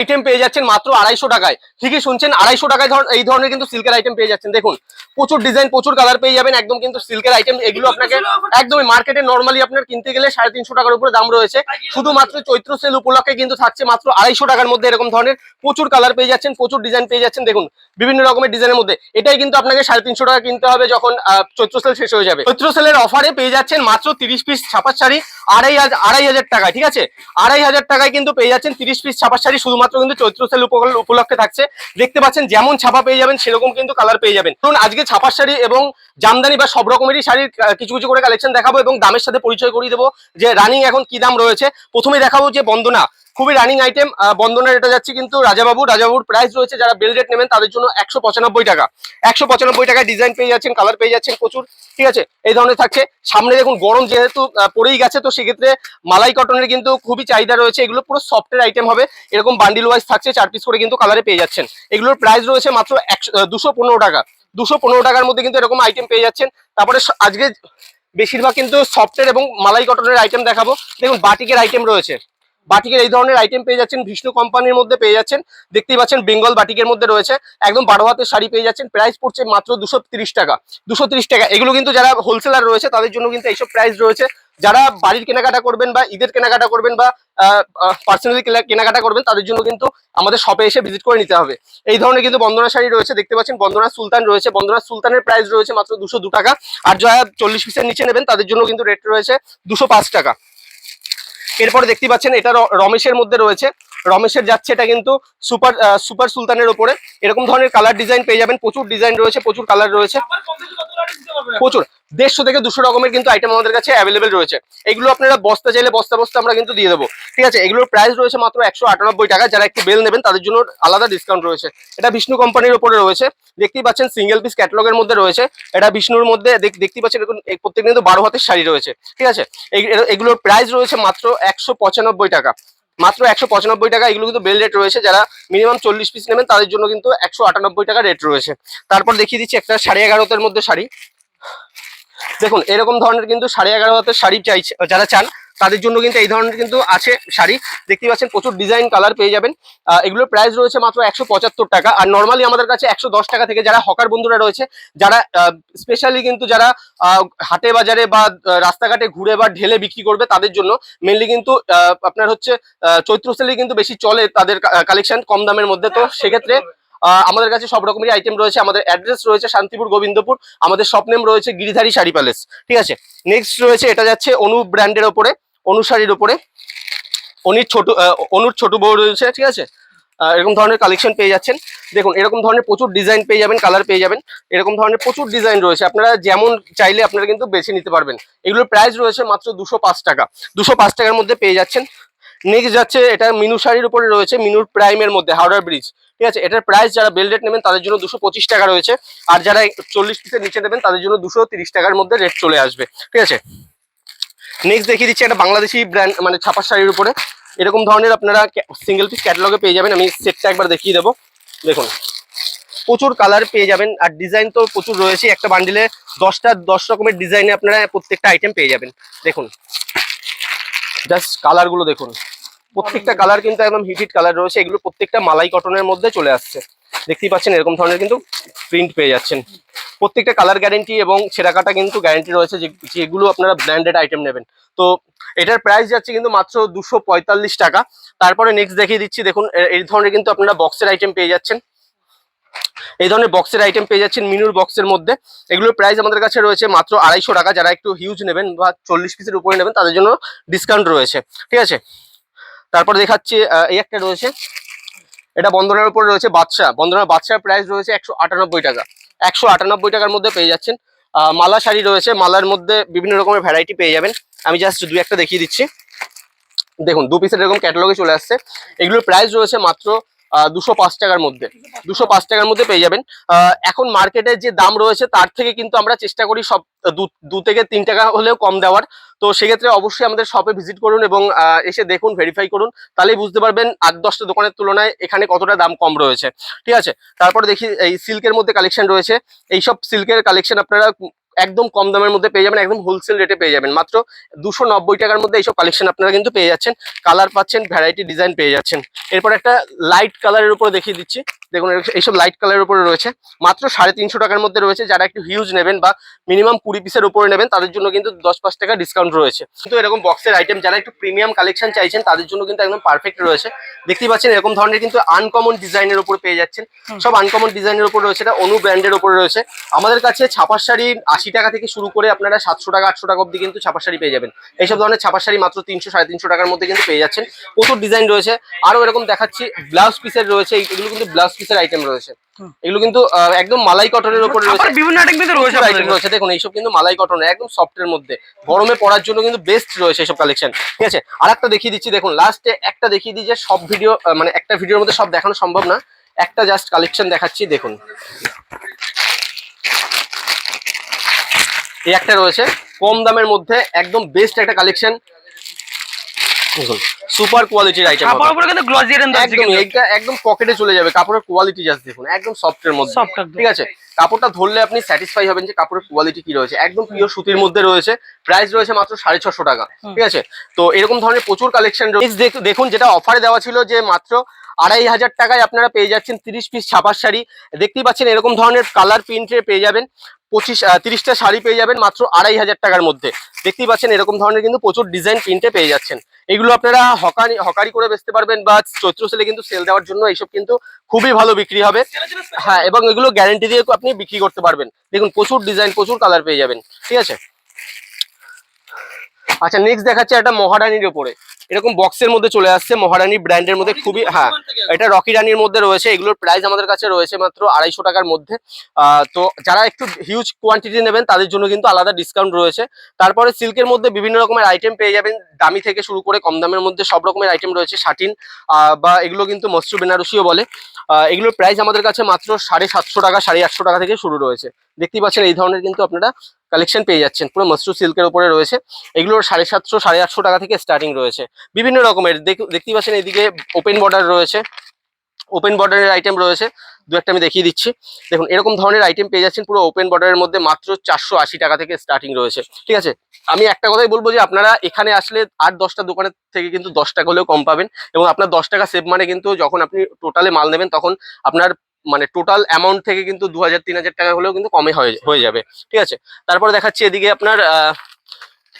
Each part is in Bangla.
আইটেম পেয়ে যাচ্ছেন মাত্র 250 টাকায়। ঠিকই শুনছেন, 250 টাকায় এই ধরনের কিন্তু সিল্কের আইটেম পেয়ে যাচ্ছেন। দেখুন প্রচুর ডিজাইন, প্রচুর কালার পেয়ে যাবেন, একদম কিন্তু সিল্কের আইটেম। এগুলো আপনাকে একদমই মার্কেটে নর্মালি আপনার কিনতে গেলে 350 টাকার উপরে দাম রয়েছে। শুধুমাত্র চৈত্র সেল উপলক্ষে কিন্তু থাকছে মাত্র 250 টাকার মধ্যে এরকম ধরনের প্রচুর কালার পেয়ে যাচ্ছেন, প্রচুর ডিজাইন পেয়ে যাচ্ছেন। দেখুন বিভিন্ন রকমের ডিজাইনের মধ্যে এটাই কিন্তু আপনাকে 350 টাকা কিনতে হবে যখন চৈত্র সেল শেষ হয়ে যাবে। চৈত্র সেলের অফারে পেয়ে যাচ্ছেন মাত্র 30 পিস ছাপার শাড়ি 2500 টাকায়। ঠিক আছে, 2500 টাকায় কিন্তু পেয়ে যাচ্ছেন 30 পিস ছাপার শাড়ি, শুধুমাত্র কিন্তু চৈত্র সেল উপলক্ষে থাকছে। দেখতে পাচ্ছেন যেমন ছাপা পেয়ে যাবেন সেরকম কিন্তু কালার পেয়ে যাবেন। ধরুন আজকে ছাপার শাড়ি এবং জামদানি বা সব রকমেরই শাড়ির কিছু কিছু করে কালেকশন দেখাবো এবং দামের সাথে পরিচয় করিয়ে দেবো যে রানিং এখন কি দাম রয়েছে। প্রথমে দেখাবো যে বন্দনা, খুবই রানিং আইটেম। বন্দনার এটা যাচ্ছে কিন্তু রাজাবাবুর প্রাইস রয়েছে, যারা বেল রেট নেবেন তাদের জন্য 195 টাকা। 195 টাকায় ডিজাইন পেয়ে যাচ্ছেন, কালার পেয়ে যাচ্ছেন প্রচুর। ঠিক আছে, এই ধরনের থাকছে। সামনে দেখুন গরম যেহেতু পড়েই গেছে, তো সেক্ষেত্রে মালাই কটনের কিন্তু খুবই চাহিদা রয়েছে। এগুলো পুরো সফটের আইটেম হবে, এরকম বান্ডিল ওয়াইজ থাকছে, 4 পিস করে কিন্তু কালারে পেয়ে যাচ্ছেন। এগুলোর প্রাইস রয়েছে মাত্র 215 টাকা। 215 টাকার মধ্যে কিন্তু এরকম আইটেম পেয়ে যাচ্ছেন। তারপরে আজকে বেশিরভাগ কিন্তু সফটের এবং মালাই কটনের আইটেম দেখাবো। দেখুন বাটিকের আইটেম রয়েছে, বাটিকের এই ধরনের আইটেম পেয়ে যাচ্ছেন, বিষ্ণু কোম্পানির মধ্যে পেয়ে যাচ্ছেন। দেখতেই পাচ্ছেন বেঙ্গল বাটিকের মধ্যে রয়েছে, একদম 12 হাতের শাড়ি পেয়ে যাচ্ছেন। প্রাইস পড়ছে মাত্র 230 টাকা। 230 টাকা। এগুলো কিন্তু যারা হোলসেলার রয়েছে তাদের জন্য কিন্তু এইসব প্রাইস রয়েছে। যারা বাড়ির কেনাকাটা করবেন বা ঈদের কেনাকাটা করবেন বা পার্সোনালি কেনাকাটা করবেন তাদের জন্য কিন্তু আমাদের শপে এসে ভিজিট করে নিতে হবে। এই ধরনের কিন্তু বন্দনা শাড়ি রয়েছে, দেখতে পাচ্ছেন বন্দনা সুলতান রয়েছে। বন্দনা সুলতানের প্রাইস রয়েছে মাত্র 202 টাকা। আর যারা 40 পিসের নিচে নেবেন তাদের জন্য কিন্তু রেট রয়েছে 205 টাকা। এরপরে দেখতে পাচ্ছেন এটা রমেশের মধ্যে রয়েছে, রমেশের যাচ্ছে এটা কিন্তু সুপার সুলতানের উপরে। এরকম ধরনের কালার ডিজাইন পেয়ে যাবেন, প্রচুর ডিজাইন রয়েছে, প্রচুর কালার রয়েছে, প্রচুর 150 থেকে 200 রকমের কিন্তু আইটেম আমাদের কাছে অ্যাভেলেবেল রয়েছে। এগুলো আপনারা বস্তা চাইলে বস্তা বস্তা আমরা কিন্তু দিয়ে দেবো। ঠিক আছে, এগুলোর প্রাইস রয়েছে মাত্র 198 টাকা। যারা একটু বেল নেবেন তাদের জন্য আলাদা ডিসকাউন্ট রয়েছে। এটা বিষ্ণু কোম্পানির উপরে রয়েছে, দেখতেই পাচ্ছেন সিঙ্গেল পিস ক্যাটালগের মধ্যে রয়েছে। এটা বিষ্ণুর মধ্যে দেখতেই পাচ্ছেন প্রত্যেক কিন্তু 12 হাতের শাড়ি রয়েছে। ঠিক আছে, এগুলোর প্রাইস রয়েছে মাত্র 195 টাকা। মাত্র 195 টাকা। এগুলো কিন্তু বেল রেট রয়েছে, যারা মিনিমাম 40 পিস নেবেন তাদের জন্য কিন্তু 198 টাকা রেট রয়েছে। তারপর দেখিয়ে দিচ্ছি একটা 11.5 মধ্যে শাড়ি। দেখুন এরকম ধরনের কিন্তু 11.5 হাতের শাড়ি চাইছে যারা চান তাদের জন্য কিন্তু এই ধরনের কিন্তু আছে শাড়ি। দেখতে পাচ্ছেন প্রচুর ডিজাইন কালার পেয়ে যাবেন। এগুলোর প্রাইস রয়েছে মাত্র 175 টাকা। আর নর্মালি আমাদের কাছে 110 টাকা থেকে যারা হকার বন্ধুরা রয়েছে, যারা স্পেশালি কিন্তু যারা হাটে বাজারে বা রাস্তাঘাটে ঘুরে বা ঢেলে বিক্রি করবে তাদের জন্য মেনলি কিন্তু আপনার হচ্ছে চৈত্র সেলে কিন্তু বেশি চলে তাদের কালেকশন কম দামের মধ্যে। তো সেক্ষেত্রে আমাদের কাছে সব রকমের আইটেম রয়েছে। আমাদের অ্যাড্রেস রয়েছে শান্তিপুর গোবিন্দপুর, আমাদের শপ নেম রয়েছে গিরিধারী শাড়ি প্যালেস। ঠিক আছে, নেক্সট রয়েছে এটা যাচ্ছে অনু ব্র্যান্ডের ওপরে, অনু শাড়ির ওপরে অনুর ছোট বউ রয়েছে। ঠিক আছে, এরকম ধরনের কালেকশন পেয়ে যাচ্ছেন। দেখুন এরকম ধরনের প্রচুর ডিজাইন পেয়ে যাবেন, কালার পেয়ে যাবেন। এরকম ধরনের প্রচুর ডিজাইন রয়েছে, আপনারা যেমন চাইলে আপনারা কিন্তু বেছে নিতে পারবেন। এগুলোর প্রাইস রয়েছে মাত্র 205 টাকা। 205 টাকার মধ্যে পেয়ে যাচ্ছেন। নেক্সট যাচ্ছে এটা মিনু শাড়ির উপরে রয়েছে, মিনুর প্রাইমের মধ্যে হাওড়ার ব্রিজ। ঠিক আছে, এটার প্রাইস যারা বেল রেট নেবেন তাদের জন্য 225 টাকা রয়েছে। আর যারা 40 পিসের নিচে নেবেন তাদের জন্য 230 টাকার মধ্যে রেট চলে আসবে। ঠিক আছে, নেক্সট দেখিয়ে দিচ্ছি একটা বাংলাদেশি ব্র্যান্ড মানে ছাপার শাড়ির উপরে। এরকম ধরনের আপনারা সিঙ্গেল পিস ক্যাটালগে পেয়ে যাবেন। আমি সেটটা একবার দেখিয়ে দেবো। দেখুন প্রচুর কালার পেয়ে যাবেন আর ডিজাইন তো প্রচুর রয়েছে। একটা বান্ডিলে 10 রকমের ডিজাইনে আপনারা প্রত্যেকটা আইটেম পেয়ে যাবেন। দেখুন জাস্ট কালারগুলো দেখুন, প্রত্যেকটা কালার কিন্তু একদম হিট কালার রয়েছে। এগুলো প্রত্যেকটা মালাই কটনের মধ্যে চলে আসছে। দেখতেই পাচ্ছেন এরকম ধরনের কিন্তু প্রিন্ট পেয়ে যাচ্ছেন। প্রত্যেকটা কালার গ্যারেন্টি এবং ছেঁড়া কাটা কিন্তু গ্যারেন্টি রয়েছে, যেগুলো আপনারা ব্র্যান্ডেড আইটেম নেবেন। তো এটার প্রাইস যাচ্ছে কিন্তু মাত্র 245 টাকা। তারপরে নেক্সট দেখিয়ে দিচ্ছি। দেখুন এই ধরনের কিন্তু আপনারা বক্সের আইটেম পেয়ে যাচ্ছেন, এই ধরনের বক্সের আইটেম পেয়ে যাচ্ছেন মিনুর বক্সের মধ্যে। এগুলোর প্রাইস আমাদের কাছে রয়েছে মাত্র 250 টাকা। যারা একটু হিউজ নেবেন বা 40 পিসের উপরে নেবেন তাদের জন্য ডিসকাউন্ট রয়েছে। ঠিক আছে, তারপর দেখাচ্ছি এই একটা রয়েছে, এটা বন্দনার উপরে রয়েছে বাদশা। বন্দনার বাদশার প্রাইস রয়েছে 198 টাকা। 198 টাকার মধ্যে পেয়ে যাচ্ছেন। মালা শাড়ি রয়েছে, মালার মধ্যে বিভিন্ন রকমের ভ্যারাইটি পেয়ে যাবেন। আমি জাস্ট 2-1টা দেখিয়ে দিচ্ছি। দেখুন 2 পিসের এরকম ক্যাটালগে চলে আসছে। এগুলোর প্রাইস রয়েছে মাত্র 205 টাকার মধ্যে। 205 টাকার মধ্যে পেয়ে যাবেন। এখন মার্কেটের যে দাম রয়েছে তার থেকে কিন্তু আমরা চেষ্টা করি সব 2 থেকে 3 টাকা হলেও কম দেওয়ার। তো সেক্ষেত্রে অবশ্যই আমাদের শপে ভিজিট করুন এবং এসে দেখুন, ভেরিফাই করুন, তাহলেই বুঝতে পারবেন 8-10টা দোকানের তুলনায় এখানে কতটা দাম কম রয়েছে। ঠিক আছে, তারপরে দেখি এই সিল্কের মধ্যে কালেকশন রয়েছে। এইসব সিল্কের কালেকশন আপনারা একদম কম দামের মধ্যে পেয়ে যাবেন, একদম হোলসেল রেটে পেয়ে যাবেন। মাত্র 290 টাকার মধ্যে এইসব কালেকশন আপনারা কিন্তু পেয়ে যাচ্ছেন। কালার পাচ্ছেন, ভ্যারাইটি ডিজাইন পেয়ে যাচ্ছেন। এরপর একটা লাইট কালারের উপরে দেখিয়ে দিচ্ছি, দেখুন এইসব লাইট কালারের উপরে রয়েছে, মাত্র 350 টাকার মধ্যে রয়েছে। যারা একটু হিউজ নেবেন বা মিনিমাম 20 পিসের উপরে নেবেন তাদের জন্য কিন্তু 10-5 টাকা ডিসকাউন্ট রয়েছে। কিন্তু এরকম বক্সের আইটেম যারা একটু প্রিমিয়াম কালেকশন চাইছেন তাদের জন্য কিন্তু একদম পারফেক্ট রয়েছে। দেখতেই পাচ্ছেন এরকম ধরনের কিন্তু আনকমন ডিজাইনের উপর পেয়ে যাচ্ছেন, সব আনকমন ডিজাইনের উপর রয়েছে। এটা অনু ব্র্যান্ডের উপরে রয়েছে। আমাদের কাছে ছাপার শাড়ি 80 টাকা থেকে শুরু করে আপনারা 700 টাকা 800 টাকা অব্দি কিন্তু ছাপার শাড়ি পেয়ে যাবেন। এইসব ধরনের ছাপার শাড়ি মাত্র 300-350 টাকার মধ্যে কিন্তু পেয়ে যাচ্ছেন। প্রচুর ডিজাইন রয়েছে। আরো এরকম দেখাচ্ছি ব্লাউজ পিসের রয়েছে, এগুলো কিন্তু ব্লাউজ পিসের আইটেম রয়েছে। এগুলো কিন্তু একদম মালাই কটনের উপর রয়েছে, বিভিন্ন আইটেম কিন্তু রয়েছে। দেখুন এইসব কিন্তু মালাই কটনের একদম সফটের মধ্যে, গরমে পরার জন্য কিন্তু বেস্ট রয়েছে এইসব কালেকশন। ঠিক আছে, আরেকটা দেখিয়ে দিচ্ছি, দেখুন লাস্টে একটা দেখিয়ে দিই যে সব ভিডিও মানে একটা ভিডিওর মধ্যে সব দেখানো সম্ভব না, একটা জাস্ট কালেকশন দেখাচ্ছি। দেখুন এই একটা রয়েছে কম দামের মধ্যে একদম বেস্ট একটা কালেকশন, দেখুন সুপার কোয়ালিটির আইটেম, একদম পকেটে চলে যাবে। কাপড়ের কোয়ালিটি জাস্ট দেখুন, একদম সফটের মধ্যে। ঠিক আছে, কাপড়টা ধরলে আপনি স্যাটিসফাই হবেন যে কাপড়ের কোয়ালিটি কি রয়েছে। একদম পিওর সুতির মধ্যে রয়েছে। প্রাইস রয়েছে মাত্র 650 টাকা। ঠিক আছে, তো এরকম ধরনের প্রচুর কালেকশন রয়েছে। দেখুন যেটা অফারে দেওয়া ছিল যে মাত্র 2500 টাকায় আপনারা পেয়ে যাচ্ছেন 30 পিস ছাপার শাড়ি। দেখতেই পাচ্ছেন এরকম ধরনের কালার প্রিন্টে পেয়ে যাবেন 30টা শাড়ি পেয়ে যাবেন মাত্র 2500 টাকার মধ্যে। দেখতেই পাচ্ছেন এরকম ধরনের কিন্তু প্রচুর ডিজাইন প্রিন্টে পেয়ে যাচ্ছেন। এগুলো আপনারা হকারি করে বেচতে পারবেন বা চৈত্র সেলে কিন্তু সেল দেওয়ার জন্য এইসব কিন্তু খুবই ভালো বিক্রি হবে। হ্যাঁ, এবং এগুলো গ্যারান্টি দিয়ে আপনি বিক্রি করতে পারবেন। দেখুন প্রচুর ডিজাইন, প্রচুর কালার পেয়ে যাবেন। ঠিক আছে, আচ্ছা নেক্সট দেখাচ্ছে একটা মহারানীর উপরে, এরকম বক্সের মধ্যে চলে আসছে, মহারানী ব্র্যান্ডের মধ্যে খুবই, হ্যাঁ এটা রকি রানীর মধ্যে রয়েছে। এগুলোর প্রাইস আমাদের কাছে রয়েছে মাত্র 250 টাকার মধ্যে। তো যারা একটু হিউজ কোয়ান্টিটি নেবেন তাদের জন্য কিন্তু আলাদা ডিসকাউন্ট রয়েছে। তারপরে সিল্কের মধ্যে বিভিন্ন রকমের আইটেম পেয়ে যাবেন, দামি থেকে শুরু করে কম দামের মধ্যে সব রকমের আইটেম রয়েছে। শাটিন বা এগুলো কিন্তু মসরু বেনারসিও বলে। এগুলোর প্রাইস আমাদের কাছে মাত্র 750 টাকা 850 টাকা থেকে শুরু রয়েছে। দেখতেই পাচ্ছেন এই ধরনের কিন্তু আপনারা কালেকশন পেয়ে যাচ্ছেন, পুরো মসরু সিল্কের উপরে রয়েছে। এগুলোর 750 850 টাকা থেকে স্টার্টিং রয়েছে। বিভিন্ন রকমের দেখতেই পাচ্ছেন এইদিকে ওপেন বর্ডার রয়েছে, ওপেন বর্ডারের আইটেম রয়েছে। দু একটা আমি দেখিয়ে দিচ্ছি, দেখুন এরকম ধরনের আইটেম পেয়ে যাচ্ছেন পুরো ওপেন বর্ডারের মধ্যে মাত্র 480 টাকা থেকে স্টার্টিং রয়েছে। ঠিক আছে, আমি একটা কথাই বলবো যে আপনারা এখানে আসলে 8-10টা দোকানের থেকে কিন্তু 10 টাকা হলেও কম পাবেন, এবং আপনার 10 টাকা সেভ মানে কিন্তু যখন আপনি টোটালে মাল নেবেন তখন আপনার মানে টোটাল অ্যামাউন্ট থেকে কিন্তু 2000-3000 টাকা হলেও কিন্তু কমে হয়ে যাবে। ঠিক আছে, তারপরে দেখাচ্ছি এদিকে আপনার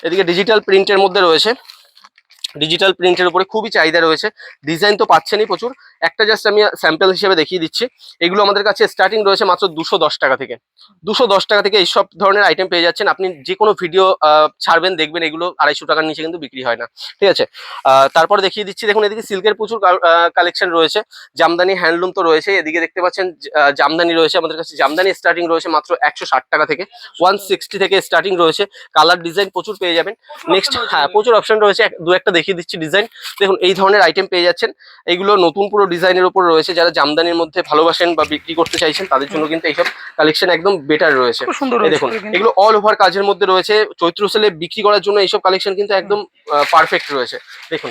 এদিকে ডিজিটাল প্রিন্টের মধ্যে রয়েছে। ডিজিটাল প্রিন্টের উপরে খুবই চাহিদা রয়েছে, ডিজাইন তো পাচ্ছেনই প্রচুর। একটা জাস্ট আমি স্যাম্পল হিসেবে দেখিয়ে দিচ্ছি। এগুলো আমাদের কাছে স্টার্টিং রয়েছে মাত্র 210 টাকা থেকে। 210 টাকা থেকে এইসব ধরনের আইটেম পেয়ে যাচ্ছেন। আপনি যে কোনো ভিডিও ছাড়বেন দেখবেন এগুলো 250 টাকার নিচে কিন্তু বিক্রি হয় না। ঠিক আছে, তারপরে দেখিয়ে দিচ্ছি, দেখুন এদিকে সিল্কের প্রচুর কালেকশন রয়েছে। জামদানি হ্যান্ডলুম তো রয়েছে, এদিকে দেখতে পাচ্ছেন জামদানি রয়েছে। আমাদের কাছে জামদানি স্টার্টিং রয়েছে মাত্র 160 টাকা থেকে, 160 থেকে স্টার্টিং রয়েছে। কালার ডিজাইন প্রচুর পেয়ে যাবেন। নেক্সট, হ্যাঁ প্রচুর অপশন রয়েছে, দু একটা দেখিয়ে দিচ্ছি ডিজাইন। দেখুন এই ধরনের আইটেম পেয়ে যাচ্ছেন, এইগুলো নতুন পুরো ডিজাইনের উপর রয়েছে। যারা জামদানির মধ্যে ভালোবাসেন বা বিক্রি করতে চাইছেন তাদের জন্য কিন্তু এইসব কালেকশন একদম বেটার রয়েছে। দেখুন এগুলো অল ওভার কাজের মধ্যে রয়েছে, চৈত্র সেলে বিক্রি করার জন্য এইসব কালেকশন কিন্তু একদম পারফেক্ট রয়েছে। দেখুন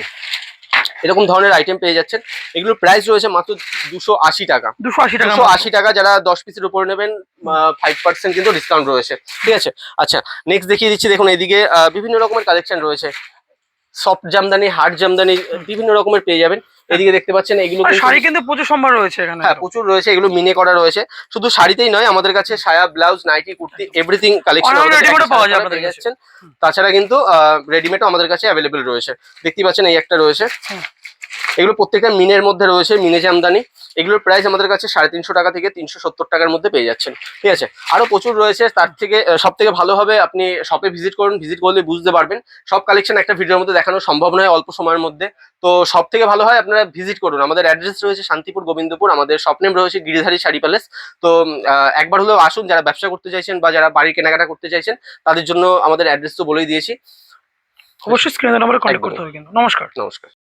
এরকম ধরনের আইটেম পেয়ে যাচ্ছেন। এগুলোর প্রাইস রয়েছে মাত্র 280 টাকা। 280 টাকা। যারা 10 পিসের উপরে নেবেন 5% কিন্তু ডিসকাউন্ট রয়েছে। ঠিক আছে, আচ্ছা নেক্সট দেখিয়ে দিচ্ছি, দেখুন এদিকে বিভিন্ন রকমের কালেকশন রয়েছে। সফট জামদানি, হার্ড জামদানি বিভিন্ন রকমের পেয়ে যাবেন। এদিকে দেখতে পাচ্ছেন এগুলো শাড়ি কিন্তু প্রচুর সম্ভার রয়েছে এখানে। হ্যাঁ প্রচুর রয়েছে, এগুলো মিনে করা রয়েছে। শুধু শাড়িতেই নয়, আমাদের কাছে সায়া, blouse, nightie, kurti everything collection পাওয়া যাচ্ছে। তাছাড়া কিন্তু রেডিমেডও আমাদের কাছে অ্যাভেলেবেল রয়েছে। দেখতে পাচ্ছেন এই একটা রয়েছে, এগুলো প্রত্যেকটা মিনের মধ্যে রয়েছে, মিনে জামদানি। এগুলোর প্রাইস আমাদের কাছে 350 টাকা থেকে 370 টাকার মধ্যে পেয়ে যাচ্ছেন। ঠিক আছে, আরো প্রচুর রয়েছে। তার থেকে সব থেকে ভালো হবে আপনি শপে ভিজিট করুন, ভিজিট করলে বুঝতে পারবেন। সব কালেকশন একটা ভিডিওর মধ্যে দেখানো সম্ভব নয় অল্প সময়ের মধ্যে, তো সব থেকে ভালো হয় আপনারা ভিজিট করুন। আমাদের অ্যাড্রেস রয়েছে শান্তিপুর, গোবিন্দপুর। আমাদের শপ নেম রয়েছে গিরিধারী শাড়ি প্যালেস। তো একবার হলেও আসুন, যারা ব্যবসা করতে চাইছেন বা যারা বাড়ির কেনাকাটা করতে চাইছেন তাদের জন্য আমাদের অ্যাড্রেস তো বলেই দিয়েছি। অবশ্যই স্ক্রিনে নাম্বারে কন্ট্যাক্ট করতে হবে কিন্তু। নমস্কার। নমস্কার।